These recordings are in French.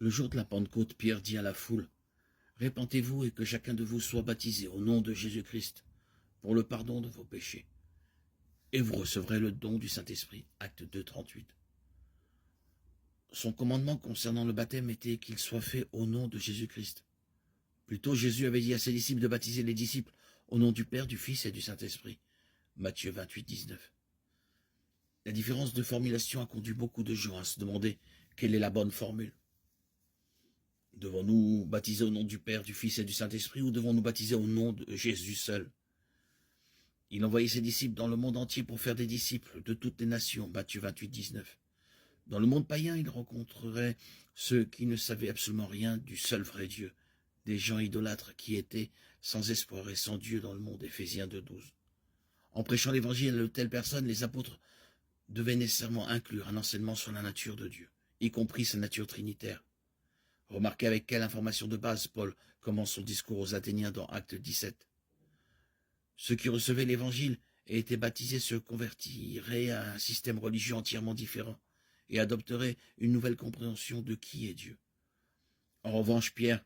Le jour de la Pentecôte, Pierre dit à la foule, « Répentez-vous et que chacun de vous soit baptisé au nom de Jésus-Christ pour le pardon de vos péchés. Et vous recevrez le don du Saint-Esprit. » Acte 2, 38. Son commandement concernant le baptême était qu'il soit fait au nom de Jésus-Christ. Plutôt, Jésus avait dit à ses disciples de baptiser les disciples au nom du Père, du Fils et du Saint-Esprit. Matthieu 28, 19. La différence de formulation a conduit beaucoup de gens à se demander quelle est la bonne formule. Devons-nous baptiser au nom du Père, du Fils et du Saint-Esprit ou devons-nous baptiser au nom de Jésus seul? Il envoyait ses disciples dans le monde entier pour faire des disciples de toutes les nations. Matthieu 28, 19. Dans le monde païen, il rencontrerait ceux qui ne savaient absolument rien du seul vrai Dieu, des gens idolâtres qui étaient sans espoir et sans Dieu dans le monde. Éphésiens 2, 12. En prêchant l'évangile à de telles personnes, les apôtres devaient nécessairement inclure un enseignement sur la nature de Dieu, y compris sa nature trinitaire. Remarquez avec quelle information de base Paul commence son discours aux Athéniens dans Acte 17. Ceux qui recevaient l'évangile et étaient baptisés se convertiraient à un système religieux entièrement différent et adopteraient une nouvelle compréhension de qui est Dieu. En revanche, Pierre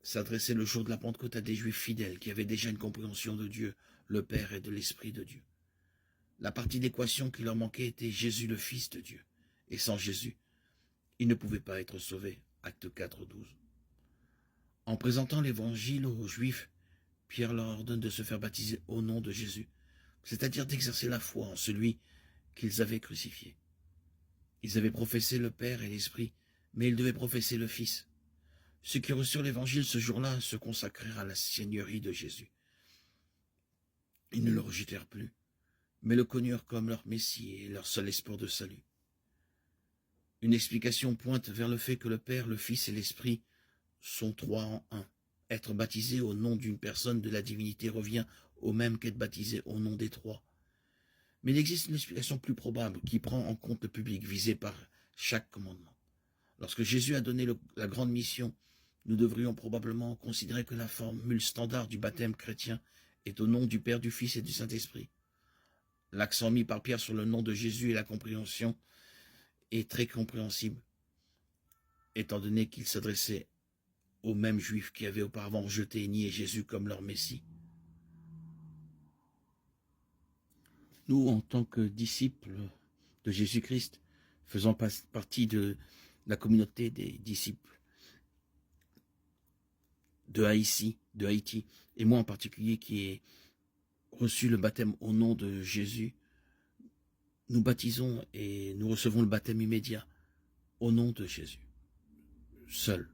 s'adressait le jour de la Pentecôte à des Juifs fidèles qui avaient déjà une compréhension de Dieu, le Père et de l'Esprit de Dieu. La partie d'équation qui leur manquait était Jésus le Fils de Dieu. Et sans Jésus, ils ne pouvaient pas être sauvés. Acte 4, 12. En présentant l'évangile aux Juifs, Pierre leur ordonne de se faire baptiser au nom de Jésus, c'est-à-dire d'exercer la foi en celui qu'ils avaient crucifié. Ils avaient professé le Père et l'Esprit, mais ils devaient professer le Fils. Ceux qui reçurent l'évangile ce jour-là se consacrèrent à la seigneurie de Jésus. Ils ne le rejetèrent plus, mais le connurent comme leur Messie et leur seul espoir de salut. Une explication pointe vers le fait que le Père, le Fils et l'Esprit sont trois en un. Être baptisé au nom d'une personne de la divinité revient au même qu'être baptisé au nom des trois. Mais il existe une explication plus probable qui prend en compte le public visé par chaque commandement. Lorsque Jésus a donné la grande mission, nous devrions probablement considérer que la formule standard du baptême chrétien est au nom du Père, du Fils et du Saint-Esprit. L'accent mis par Pierre sur le nom de Jésus et la compréhension est très compréhensible, étant donné qu'il s'adressait aux mêmes Juifs qui avaient auparavant rejeté et nié Jésus comme leur Messie. Nous, en tant que disciples de Jésus-Christ, faisant partie de la communauté des disciples de Haïti, et moi en particulier qui ai reçu le baptême au nom de Jésus, nous baptisons et nous recevons le baptême immédiat au nom de Jésus, seul.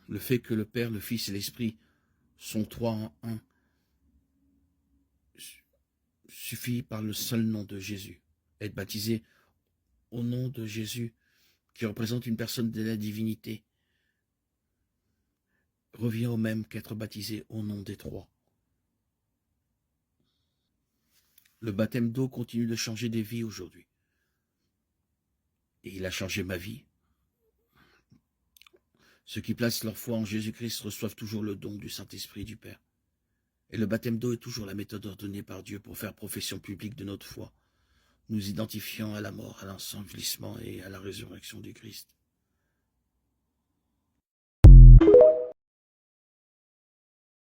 Le fait que le Père, le Fils et l'Esprit sont trois en un suffit par le seul nom de Jésus. Être baptisé au nom de Jésus, qui représente une personne de la divinité, revient au même qu'être baptisé au nom des trois. Le baptême d'eau continue de changer des vies aujourd'hui. Et il a changé ma vie. Ceux qui placent leur foi en Jésus-Christ reçoivent toujours le don du Saint-Esprit du Père. Et le baptême d'eau est toujours la méthode ordonnée par Dieu pour faire profession publique de notre foi, nous identifiant à la mort, à l'ensevelissement et à la résurrection du Christ.